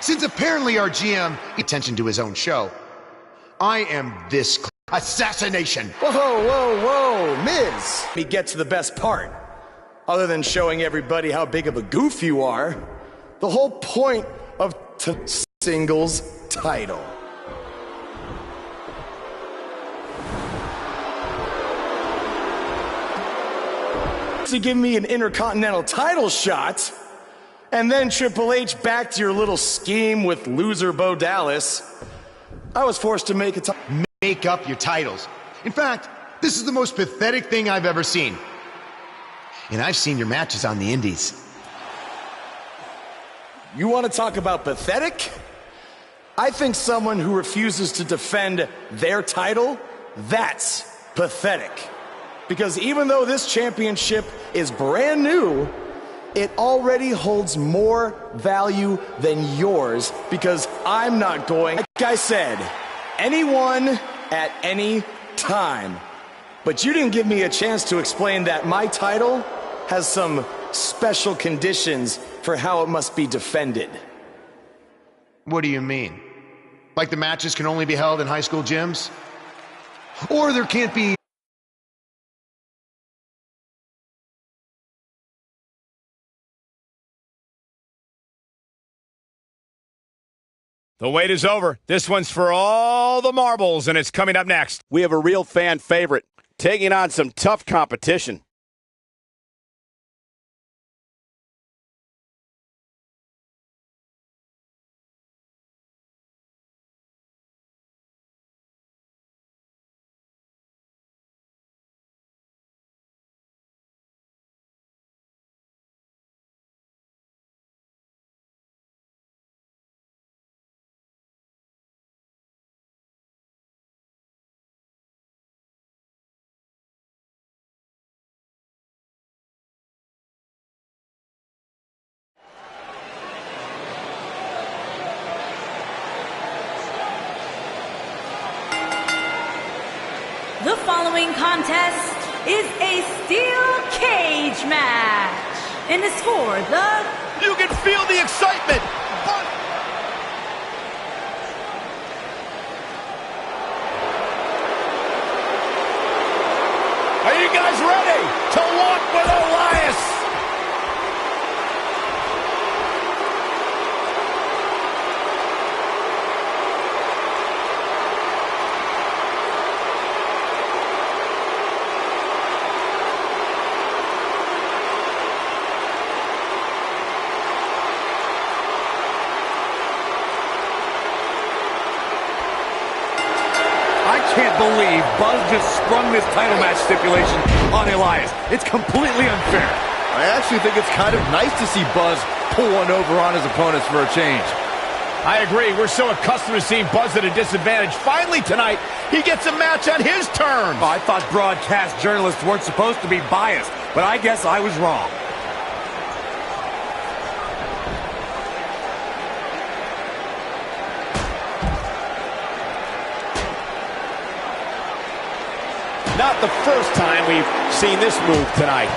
Since apparently our GM attention to his own show, I am this assassination. Whoa, whoa, whoa, Miz. Let me get to the best part. Other than showing everybody how big of a goof you are, the whole point of singles title. To give me an Intercontinental title shot, and then Triple H back to your little scheme with loser Bo Dallas, I was forced to make up your titles. In fact, this is the most pathetic thing I've ever seen. And I've seen your matches on the indies. You want to talk about pathetic? I think someone who refuses to defend their title, that's pathetic. Because even though this championship is brand new, it already holds more value than yours, because I'm not going, like I said, anyone at any time. But you didn't give me a chance to explain that my title has some special conditions for how it must be defended. What do you mean? Like the matches can only be held in high school gyms? Or there can't be... The wait is over. This one's for all the marbles, and it's coming up next. We have a real fan favorite taking on some tough competition. The following contest is a steel cage match, and it's for the... You can feel the excitement! Are you guys ready to walk with Elias? I can't believe Buzz just sprung this title match stipulation on Elias. It's completely unfair. I actually think it's kind of nice to see Buzz pull one over on his opponents for a change. I agree. We're so accustomed to seeing Buzz at a disadvantage. Finally tonight, he gets a match on his terms. Oh, I thought broadcast journalists weren't supposed to be biased, but I guess I was wrong. Not the first time we've seen this move tonight.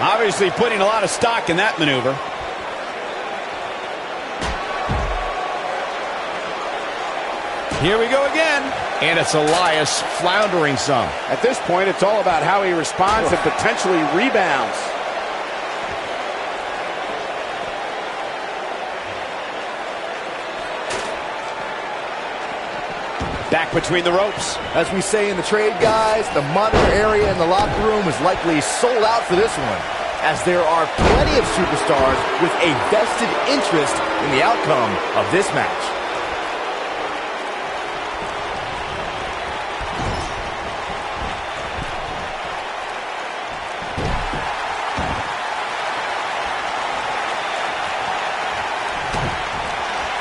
Obviously putting a lot of stock in that maneuver. Here we go again. And it's Elias floundering some. At this point, it's all about how he responds and potentially rebounds. Back between the ropes. As we say in the trade, guys, the monitor area in the locker room is likely sold out for this one, as there are plenty of superstars with a vested interest in the outcome of this match.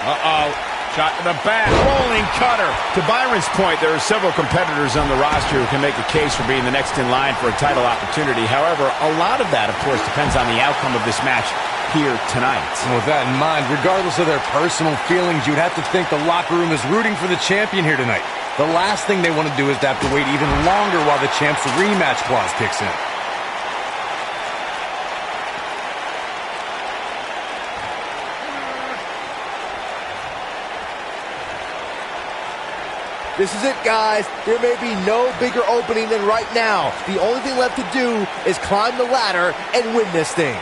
Uh-oh. Shot to the back, rolling cutter. To Byron's point, there are several competitors on the roster who can make a case for being the next in line for a title opportunity. However, a lot of that, of course, depends on the outcome of this match here tonight. And with that in mind, regardless of their personal feelings, you'd have to think the locker room is rooting for the champion here tonight. The last thing they want to do is to have to wait even longer while the champ's rematch clause kicks in. This is it, guys. There may be no bigger opening than right now. The only thing left to do is climb the ladder and win this thing.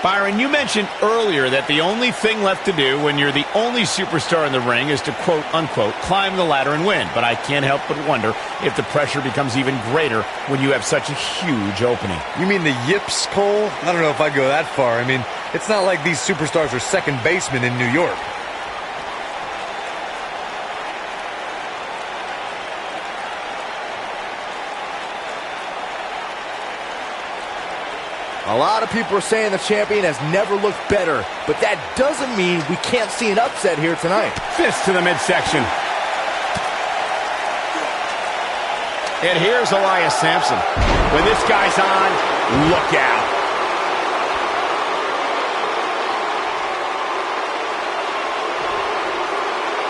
Byron, you mentioned earlier that the only thing left to do when you're the only superstar in the ring is to quote-unquote climb the ladder and win. But I can't help but wonder if the pressure becomes even greater when you have such a huge opening. You mean the yips, Cole? I don't know if I'd go that far. I mean, it's not like these superstars are second basemen in New York. A lot of people are saying the champion has never looked better, but that doesn't mean we can't see an upset here tonight. Fist to the midsection. And here's Elias Sampson. When this guy's on, look out.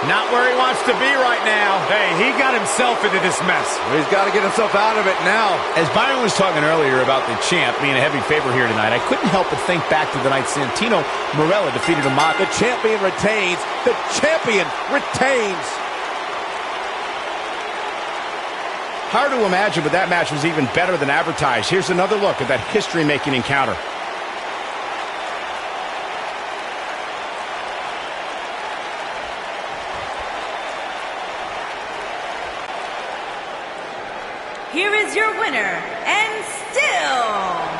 Not where he wants to be right now. Hey, he got himself into this mess. He's got to get himself out of it now. As Byron was talking earlier about the champ being a heavy favorite here tonight, I couldn't help but think back to the night Santino Marella defeated Amato. The champion retains. The champion retains. Hard to imagine, but that match was even better than advertised. Here's another look at that history-making encounter. Here is your winner, and still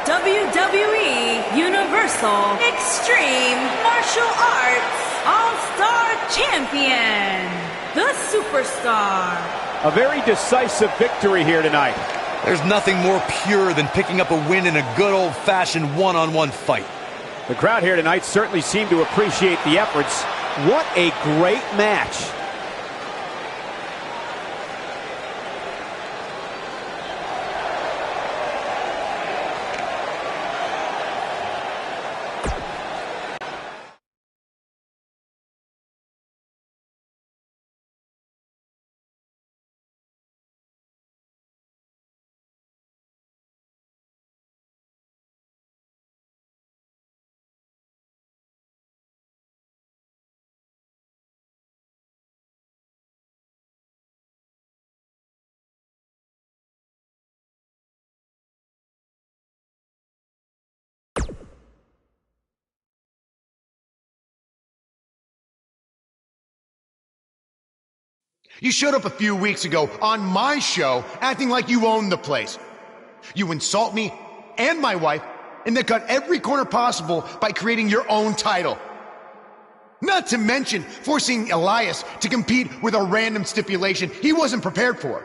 WWE Universal Extreme Martial Arts All-Star Champion, the Superstar. A very decisive victory here tonight. There's nothing more pure than picking up a win in a good old-fashioned one-on-one fight. The crowd here tonight certainly seemed to appreciate the efforts. What a great match. You showed up a few weeks ago on my show acting like you owned the place. You insult me and my wife and then cut every corner possible by creating your own title. Not to mention forcing Elias to compete with a random stipulation he wasn't prepared for.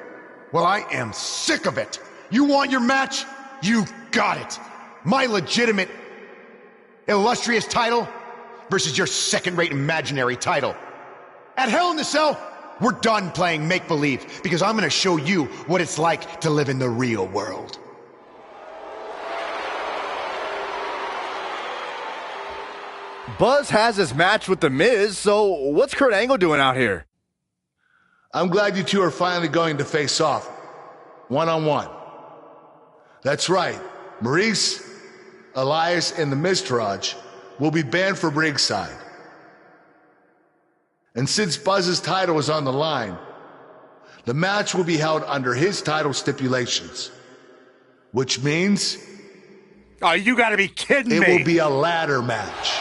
Well, I am sick of it. You want your match? You got it. My legitimate, illustrious title versus your second-rate imaginary title. At Hell in the Cell, we're done playing make-believe because I'm going to show you what it's like to live in the real world. Buzz has his match with The Miz, so what's Kurt Angle doing out here? I'm glad you two are finally going to face off, one-on-one. That's right, Maurice, Elias, and the Miztourage will be banned from ringside. And since Buzz's title is on the line, the match will be held under his title stipulations. Which means... Oh, you gotta be kidding me! It will be a ladder match.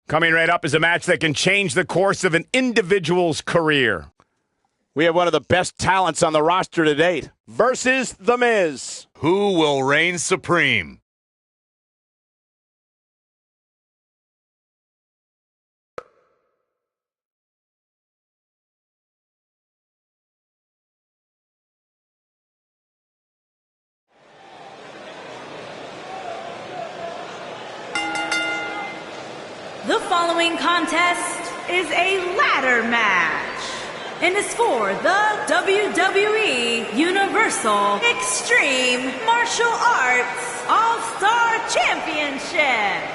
Coming right up is a match that can change the course of an individual's career. We have one of the best talents on the roster to date versus The Miz. Who will reign supreme? The following contest is a ladder match and is for the WWE Universal Extreme Martial Arts All-Star Championship.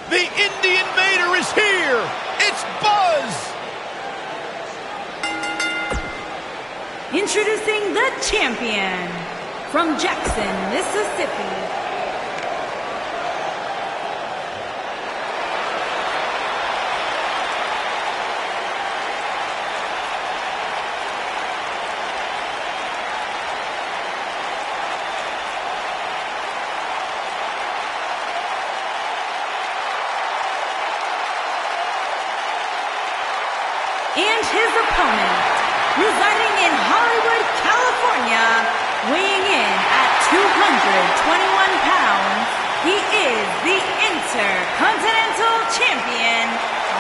The Indian Invader is here. It's Buzz. Introducing the champion from Jackson, Mississippi. And his opponent, residing in Hollywood, California, weighing in at 221 pounds, he is the Intercontinental Champion,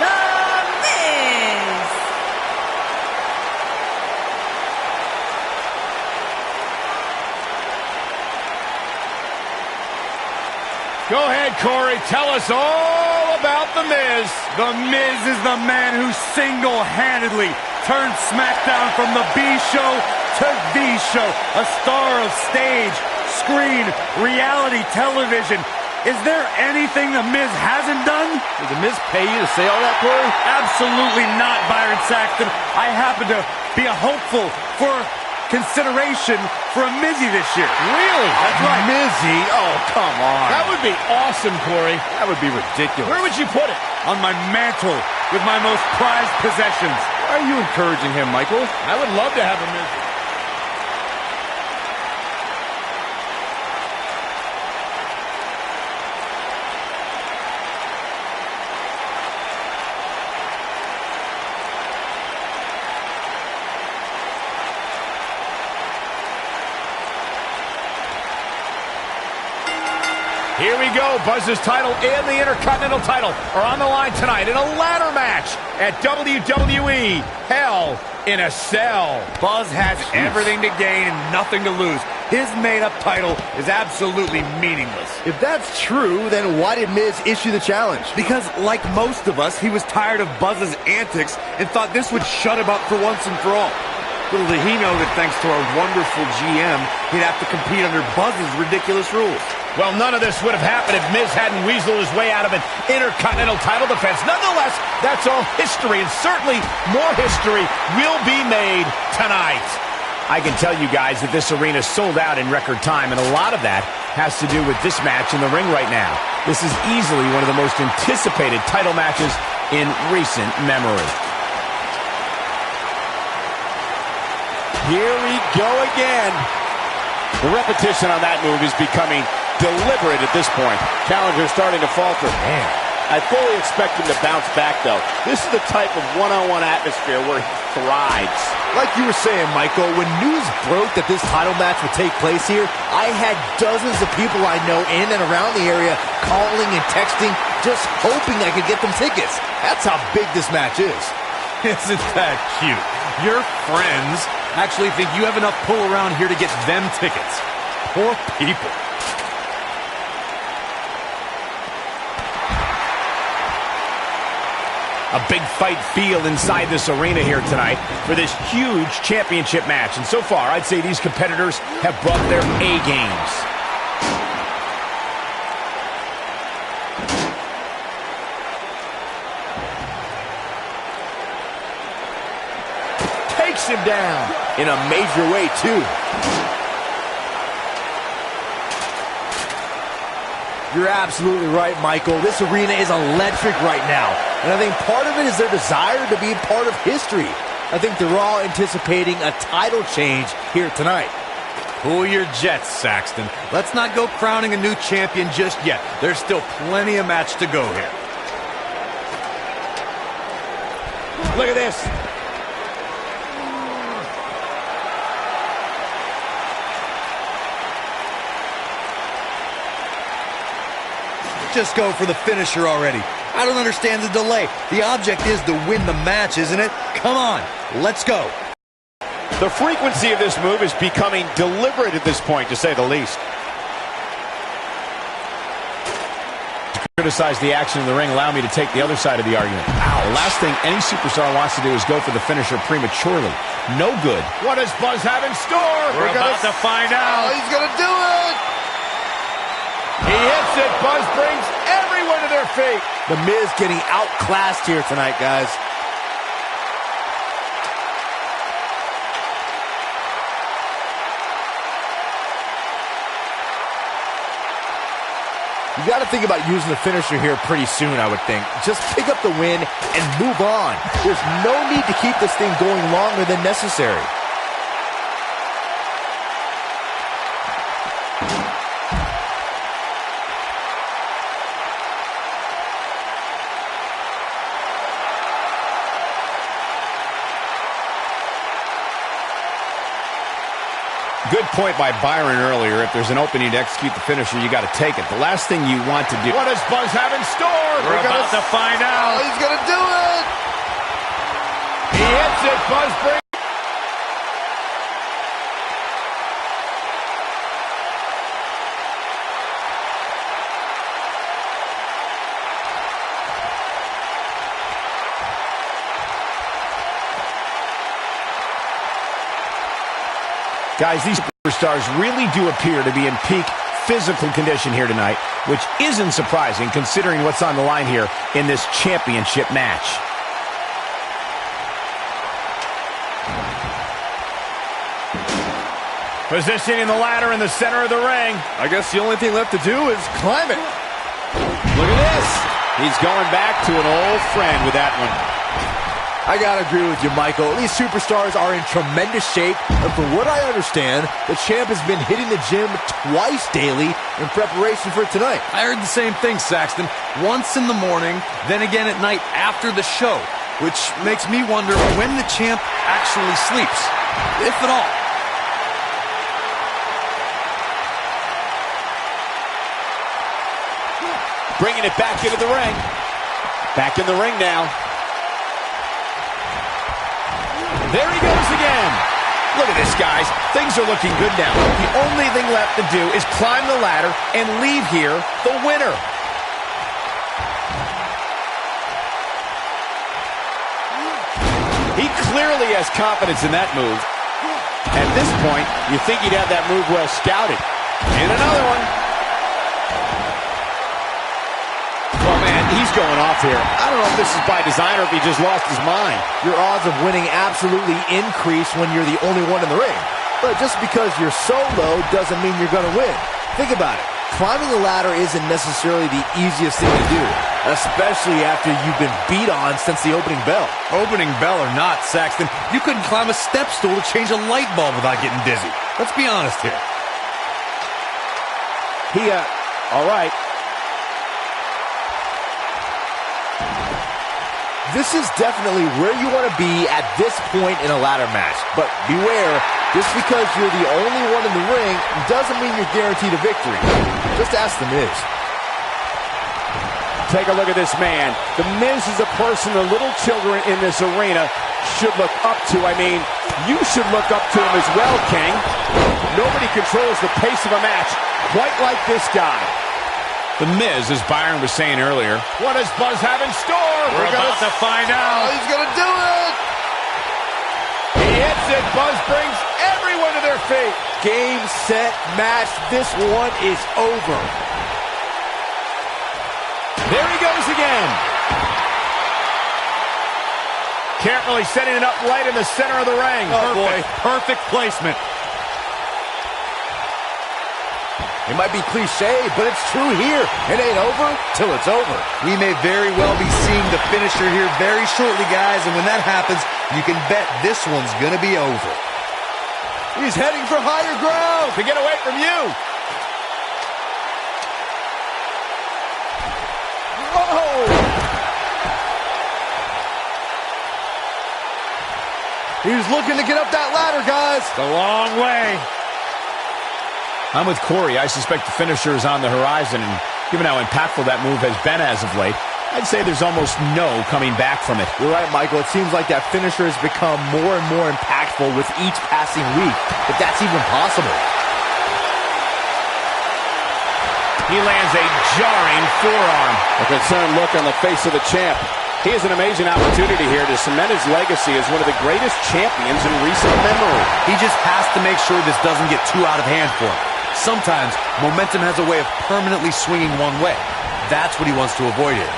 The Miz. Go ahead, Corey. Tell us all about The Miz. The Miz is the man who single-handedly turned SmackDown from the B show to the show. A star of stage, screen, reality television. Is there anything The Miz hasn't done? Did The Miz pay you to say all that, Corey? Absolutely not, Byron Saxton. I happen to be a hopeful for consideration for a Mizzy this year. Really? That's right. Mizzy? Oh, come on. That would be awesome, Corey. That would be ridiculous. Where would you put it? On my mantle with my most prized possessions. Why are you encouraging him, Michael? I would love to have a Mizzy. Here we go. Buzz's title and the Intercontinental title are on the line tonight in a ladder match at WWE Hell in a Cell. Buzz has everything to gain and nothing to lose. His made-up title is absolutely meaningless. If that's true, then why did Miz issue the challenge? Because, like most of us, he was tired of Buzz's antics and thought this would shut him up for once and for all. Little did he know that thanks to our wonderful GM, he'd have to compete under Buzz's ridiculous rules. Well, none of this would have happened if Miz hadn't weaseled his way out of an Intercontinental title defense. Nonetheless, that's all history, and certainly more history will be made tonight. I can tell you guys that this arena sold out in record time, and a lot of that has to do with this match in the ring right now. This is easily one of the most anticipated title matches in recent memory. Here we go again. The repetition on that move is becoming deliberate at this point. Challenger starting to falter. Man, I fully expect him to bounce back, though. This is the type of one-on-one atmosphere where he thrives. Like you were saying, Michael, when news broke that this title match would take place here, I had dozens of people I know in and around the area calling and texting, just hoping I could get them tickets. That's how big this match is. Isn't that cute? Your friends actually think you have enough pull around here to get them tickets. Poor people. A big fight feel inside this arena here tonight for this huge championship match. And so far, I'd say these competitors have brought their A games. Takes him down. In a major way, too. You're absolutely right, Michael. This arena is electric right now. And I think part of it is their desire to be part of history. I think they're all anticipating a title change here tonight. Cool your jets, Saxton. Let's not go crowning a new champion just yet. There's still plenty of match to go here. Look at this. Just go for the finisher already. I don't understand the delay. The object is to win the match, isn't it? Come on, let's go. The frequency of this move is becoming deliberate at this point, to say the least. criticize the action in the ring, allow me to take the other side of the argument. Ow. The last thing any superstar wants to do is go for the finisher prematurely. No good. What does Buzz have in store? We're about to find out. Oh, he's going to do it. He hits it. Buzz brings everyone to their feet. The Miz getting outclassed here tonight, guys. You got to think about using the finisher here pretty soon, I would think. Just pick up the win and move on. There's no need to keep this thing going longer than necessary. Good point by Byron earlier. If there's an opening to execute the finisher, you got to take it. The last thing you want to do. What does Buzz have in store? We're about to find out. Oh, he's going to do it. He hits it. Buzz brings. Guys, these superstars really do appear to be in peak physical condition here tonight, which isn't surprising considering what's on the line here in this championship match. Positioning the ladder in the center of the ring. I guess the only thing left to do is climb it. Look at this. He's going back to an old friend with that one. I gotta agree with you, Michael. These superstars are in tremendous shape, and from what I understand, the champ has been hitting the gym twice daily in preparation for tonight. I heard the same thing, Saxton. Once in the morning, then again at night after the show, which makes me wonder when the champ actually sleeps, if at all. Bringing it back into the ring. Back in the ring now. There he goes again. Look at this, guys. Things are looking good now. The only thing left to do is climb the ladder and leave here the winner. He clearly has confidence in that move. At this point, you think he'd have that move well scouted. And another one. Oh, man, he's going off here. I don't know if this is by design or if he just lost his mind. Your odds of winning absolutely increase when you're the only one in the ring. But just because you're so low doesn't mean you're going to win. Think about it. Climbing the ladder isn't necessarily the easiest thing to do, especially after you've been beat on since the opening bell. Opening bell or not, Saxton, you couldn't climb a step stool to change a light bulb without getting dizzy. Let's be honest here. All right. This is definitely where you want to be at this point in a ladder match. But beware, just because you're the only one in the ring doesn't mean you're guaranteed a victory. Just ask The Miz. Take a look at this man. The Miz is a person the little children in this arena should look up to. I mean, you should look up to him as well, King. Nobody controls the pace of a match quite like this guy. The Miz, as Byron was saying earlier, what does Buzz have in store? We're about to find out. Oh, he's going to do it. He hits it. Buzz brings everyone to their feet. Game, set, match. This one is over. There he goes again. Carefully setting it up right in the center of the ring. Oh, boy. Perfect placement. It might be cliche, but it's true here. It ain't over till it's over. We may very well be seeing the finisher here very shortly, guys, and when that happens, you can bet this one's gonna be over. He's heading for higher ground. To get away from you. Whoa! He's looking to get up that ladder, guys. It's a long way. I'm with Corey. I suspect the finisher is on the horizon, and given how impactful that move has been as of late, I'd say there's almost no coming back from it. You're right, Michael. It seems like that finisher has become more and more impactful with each passing week, if that's even possible. He lands a jarring forearm. A concerned look on the face of the champ. He has an amazing opportunity here to cement his legacy as one of the greatest champions in recent memory. He just has to make sure this doesn't get too out of hand for him. Sometimes, momentum has a way of permanently swinging one way. That's what he wants to avoid here.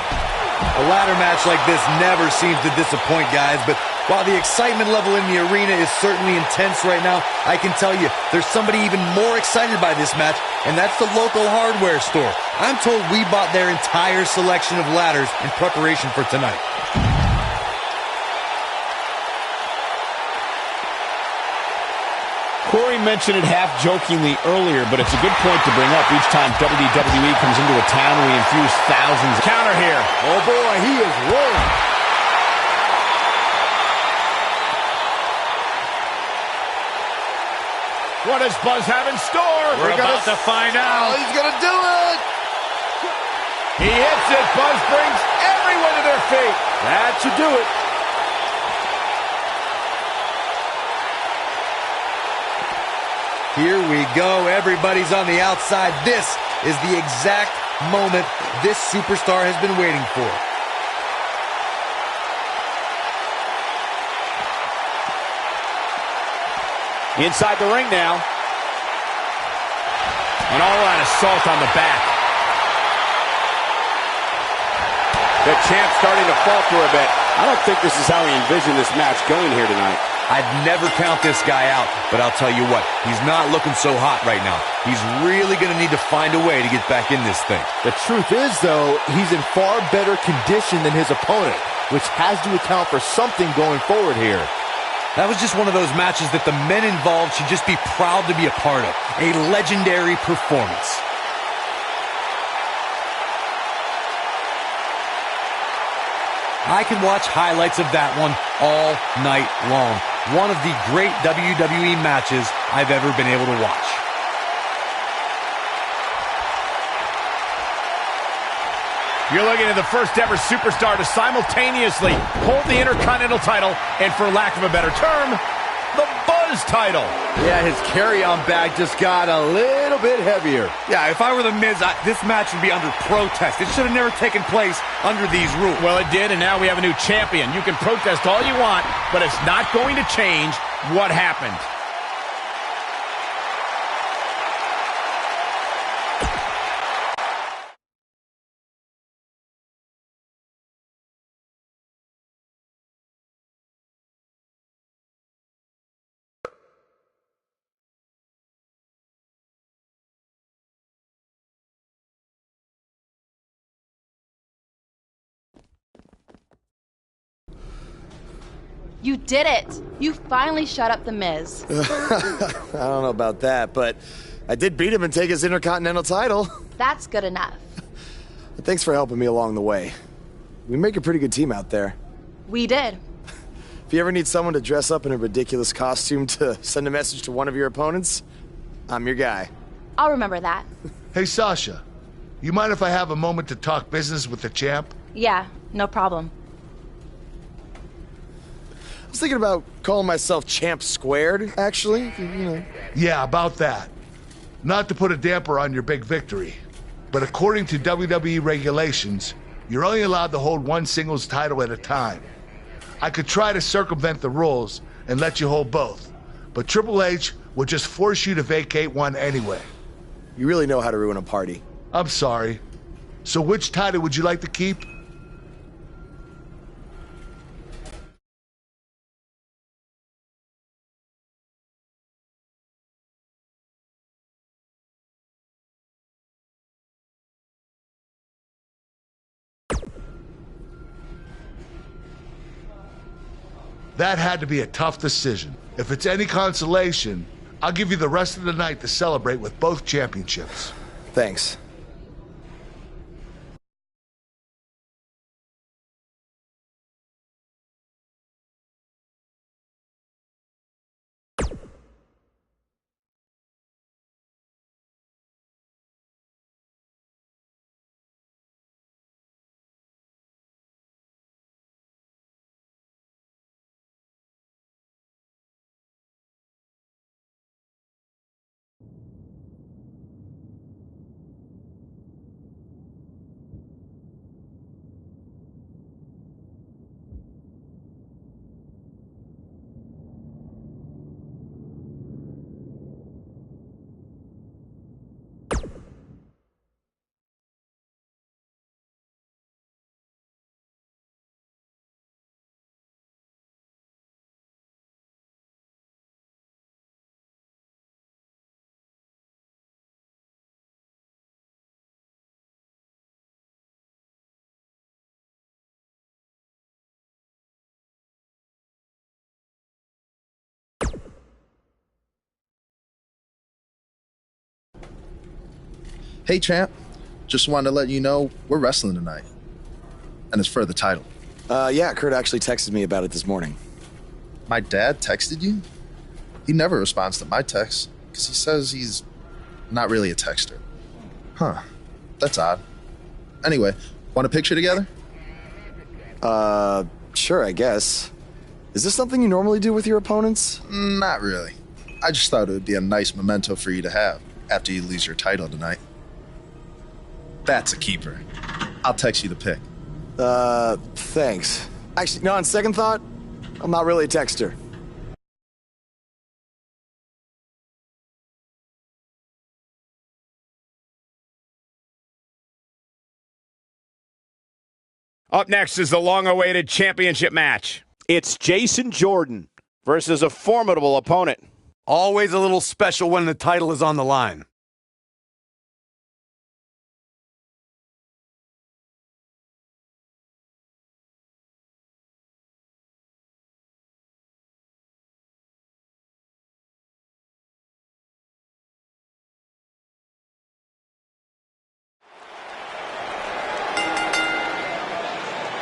A ladder match like this never seems to disappoint, guys, but while the excitement level in the arena is certainly intense right now, I can tell you there's somebody even more excited by this match, and that's the local hardware store. I'm told we bought their entire selection of ladders in preparation for tonight. Corey mentioned it half-jokingly earlier, but it's a good point to bring up. Each time WWE comes into a town, we infuse thousands. Counter here. Oh boy, he is rolling. What does Buzz have in store? We're about to find out. Oh, he's gonna do it. He hits it. Buzz brings everyone to their feet. That should do it. Here we go. Everybody's on the outside. This is the exact moment this superstar has been waiting for. Inside the ring now. An all-out assault on the back. The champ's starting to falter a bit. I don't think this is how he envisioned this match going here tonight. I'd never count this guy out, but I'll tell you what, he's not looking so hot right now. He's really going to need to find a way to get back in this thing. The truth is, though, he's in far better condition than his opponent, which has to account for something going forward here. That was just one of those matches that the men involved should just be proud to be a part of. A legendary performance. I can watch highlights of that one all night long. One of the great WWE matches I've ever been able to watch. You're looking at the first ever superstar to simultaneously hold the Intercontinental title and, for lack of a better term, the Buzz title. Yeah, his carry-on bag just got a little bit heavier. Yeah, if I were The Miz, this match would be under protest. It should have never taken place under these rules. Well, it did, and now we have a new champion. You can protest all you want, but it's not going to change what happened. You did it! You finally shut up The Miz. I don't know about that, but I did beat him and take his Intercontinental title. That's good enough. But thanks for helping me along the way. We make a pretty good team out there. We did. If you ever need someone to dress up in a ridiculous costume to send a message to one of your opponents, I'm your guy. I'll remember that. Hey, Sasha, you mind if I have a moment to talk business with the champ? Yeah, no problem. I was thinking about calling myself Champ Squared, actually. You know. Yeah, about that. Not to put a damper on your big victory, but according to WWE regulations, you're only allowed to hold one singles title at a time. I could try to circumvent the rules and let you hold both, but Triple H would just force you to vacate one anyway. You really know how to ruin a party. I'm sorry. So which title would you like to keep? That had to be a tough decision. If it's any consolation, I'll give you the rest of the night to celebrate with both championships. Thanks. Hey, champ. Just wanted to let you know we're wrestling tonight. And it's for the title. Yeah, Kurt actually texted me about it this morning. My dad texted you? He never responds to my texts because he says he's not really a texter. Huh. That's odd. Anyway, want a picture together? Sure, I guess. Is this something you normally do with your opponents? Not really. I just thought it would be a nice memento for you to have after you lose your title tonight. That's a keeper. I'll text you the pic. Thanks. Actually, no, on second thought, I'm not really a texter. Up next is the long-awaited championship match. It's Jason Jordan versus a formidable opponent. Always a little special when the title is on the line.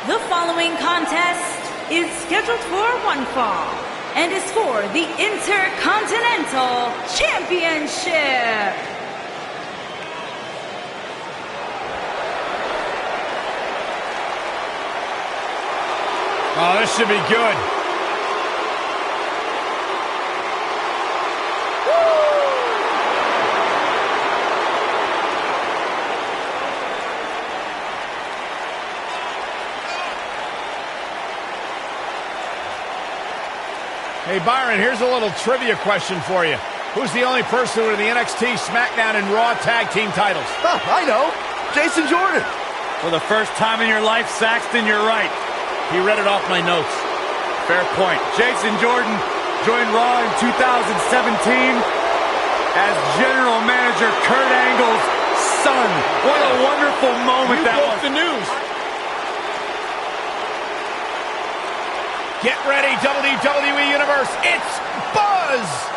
The following contest is scheduled for one fall and is for the Intercontinental Championship. Oh, this should be good. Hey, Byron, here's a little trivia question for you. Who's the only person with the NXT, SmackDown, and Raw tag team titles? Oh, I know. Jason Jordan. For the first time in your life, Saxton, you're right. He read it off my notes. Fair point. Jason Jordan joined Raw in 2017 as General Manager Kurt Angle's son. What a wonderful moment that was. The news. Get ready, WWE Universe. It's Buzz.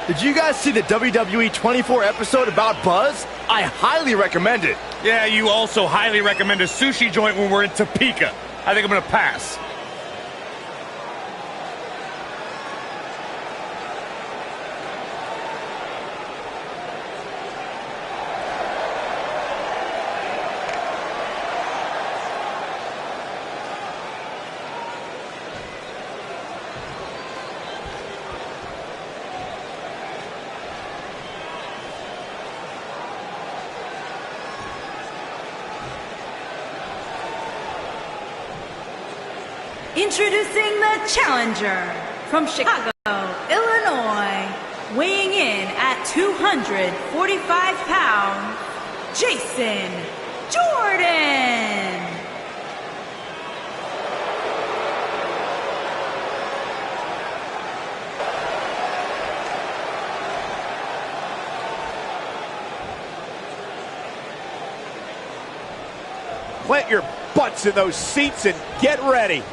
Did you guys see the WWE 24 episode about Buzz? I highly recommend it. Yeah, you also highly recommend a sushi joint when we're in Topeka. I think I'm going to pass. Introducing the challenger from Chicago, Illinois, weighing in at 245 pounds, Jason Jordan. Plant your butts in those seats and get ready.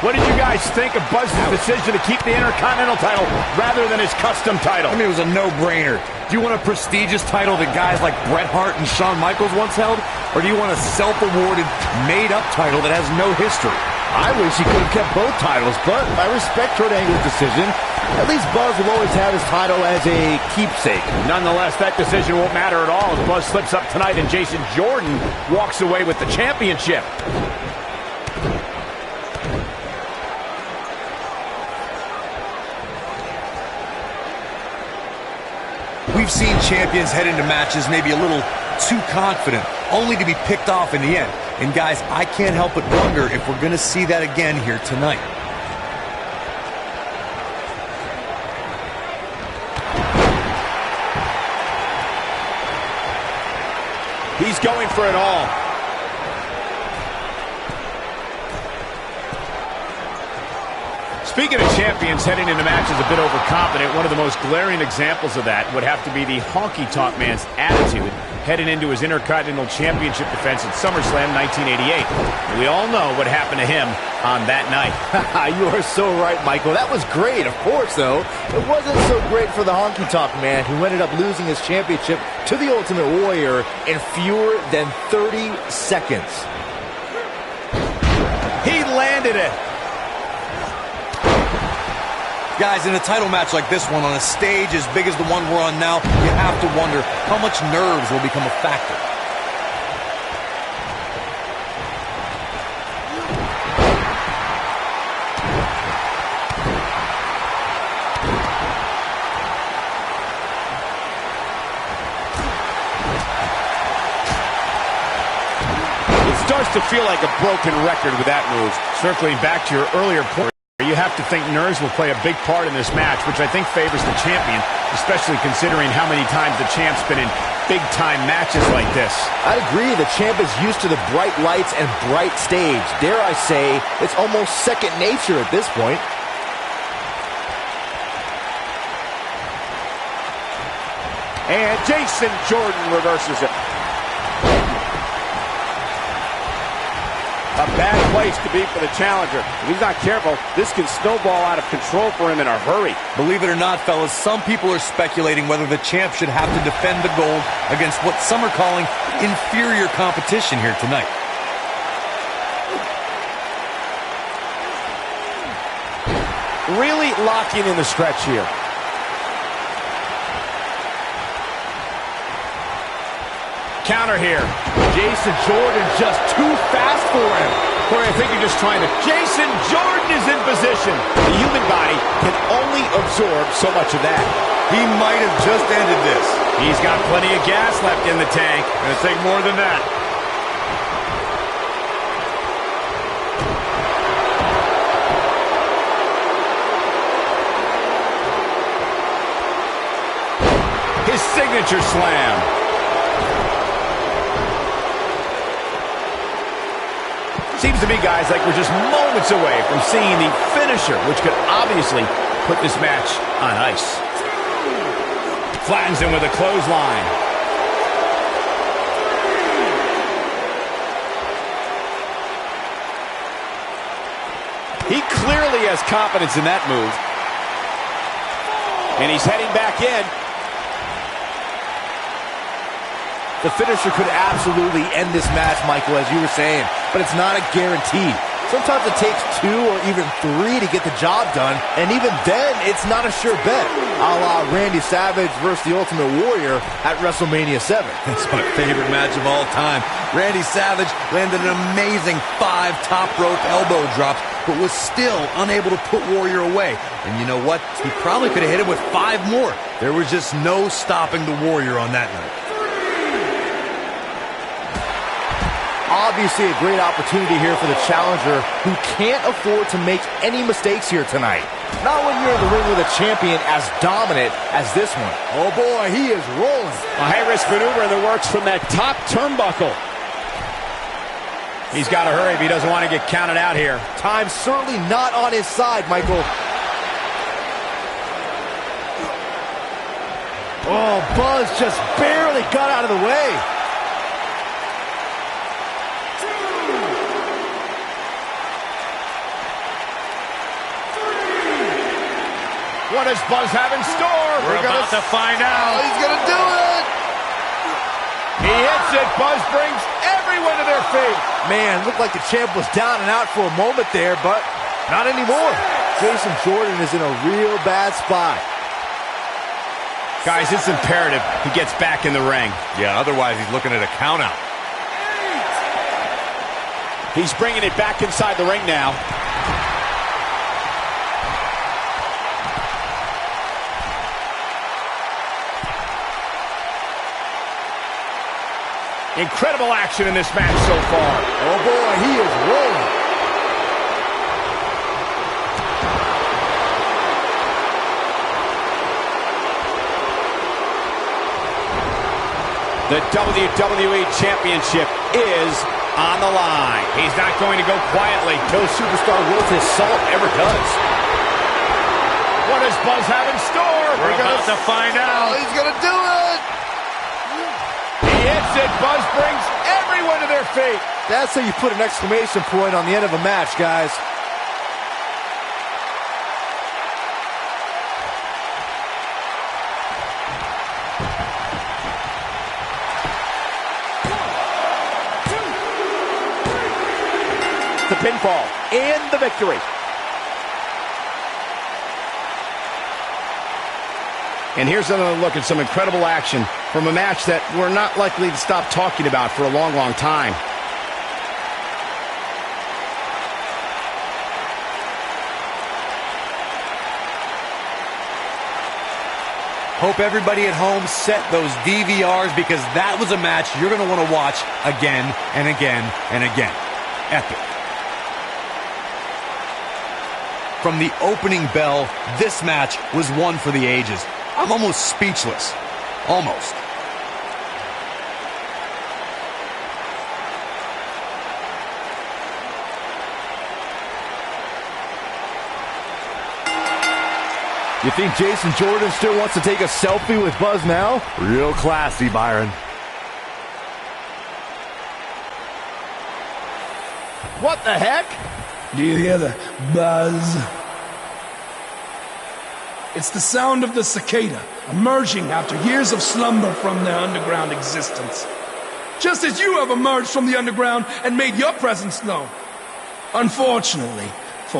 What did you guys think of Buzz's decision to keep the Intercontinental title rather than his custom title? I mean, it was a no-brainer. Do you want a prestigious title that guys like Bret Hart and Shawn Michaels once held? Or do you want a self-awarded, made-up title that has no history? I wish he could have kept both titles, but I respect Kurt Angle's decision. At least Buzz will always have his title as a keepsake. Nonetheless, that decision won't matter at all as Buzz slips up tonight and Jason Jordan walks away with the championship. We've seen champions head into matches maybe a little too confident, only to be picked off in the end. And guys, I can't help but wonder if we're going to see that again here tonight. He's going for it all. Speaking of champions heading into matches a bit overconfident, one of the most glaring examples of that would have to be the honky-tonk man's attitude heading into his Intercontinental Championship defense at SummerSlam 1988. And we all know what happened to him on that night. You are so right, Michael. That was great, of course, though. It wasn't so great for the honky-tonk man, who ended up losing his championship to the Ultimate Warrior in fewer than 30 seconds. He landed it. Guys, in a title match like this one, on a stage as big as the one we're on now, you have to wonder how much nerves will become a factor. It starts to feel like a broken record with that move. Circling back to your earlier point, you have to think nerves will play a big part in this match, which I think favors the champion, especially considering how many times the champ's been in big-time matches like this. I agree. The champ is used to the bright lights and bright stage. Dare I say, it's almost second nature at this point. And Jason Jordan reverses it. A bad place to be for the challenger. If he's not careful, this can snowball out of control for him in a hurry. Believe it or not, fellas, some people are speculating whether the champ should have to defend the gold against what some are calling inferior competition here tonight. Really locking in the stretch here. Counter here. Jason Jordan just too fast for him. Corey, I think you're just trying to... Jason Jordan is in position. The human body can only absorb so much of that. He might have just ended this. He's got plenty of gas left in the tank. Gonna take more than that. His signature slam. Seems to me, guys, like we're just moments away from seeing the finisher, which could obviously put this match on ice. Flattens him with a clothesline. He clearly has confidence in that move. And he's heading back in. The finisher could absolutely end this match, Michael, as you were saying, but it's not a guarantee. Sometimes it takes 2 or even 3 to get the job done, and even then, it's not a sure bet, a la Randy Savage versus the Ultimate Warrior at WrestleMania 7. That's my favorite match of all time. Randy Savage landed an amazing 5 top rope elbow drops, but was still unable to put Warrior away. And you know what? He probably could have hit him with 5 more. There was just no stopping the Warrior on that night. Obviously a great opportunity here for the challenger, who can't afford to make any mistakes here tonight. Not when you're in the ring with a champion as dominant as this one. Oh boy, he is rolling. A high-risk maneuver in the works from that top turnbuckle. He's got to hurry if he doesn't want to get counted out here. Time's certainly not on his side, Michael. Oh, Buzz just barely got out of the way. What does Buzz have in store? We're about to find out. Oh, he's going to do it. He hits it. Buzz brings everyone to their feet. Man, looked like the champ was down and out for a moment there, but not anymore. Jason Jordan is in a real bad spot. Guys, it's imperative he gets back in the ring. Yeah, otherwise he's looking at a countout. He's bringing it back inside the ring now. Incredible action in this match so far. Oh boy, he is rolling. The WWE Championship is on the line. He's not going to go quietly. No superstar worth his salt ever does. What does Buzz have in store? We're about to find out. Oh, he's gonna do it. He hits it. Buzz brings everyone to their feet. That's how you put an exclamation point on the end of a match, guys. The pinfall and the victory. And here's another look at some incredible action from a match that we're not likely to stop talking about for a long, long time. Hope everybody at home set those DVRs, because that was a match you're going to want to watch again and again and again. Epic. From the opening bell, this match was one for the ages. I'm almost speechless. Almost. You think Jason Jordan still wants to take a selfie with Buzz now? Real classy, Byron. What the heck? Do you hear the buzz? It's the sound of the cicada emerging after years of slumber from their underground existence. Just as you have emerged from the underground and made your presence known. Unfortunately,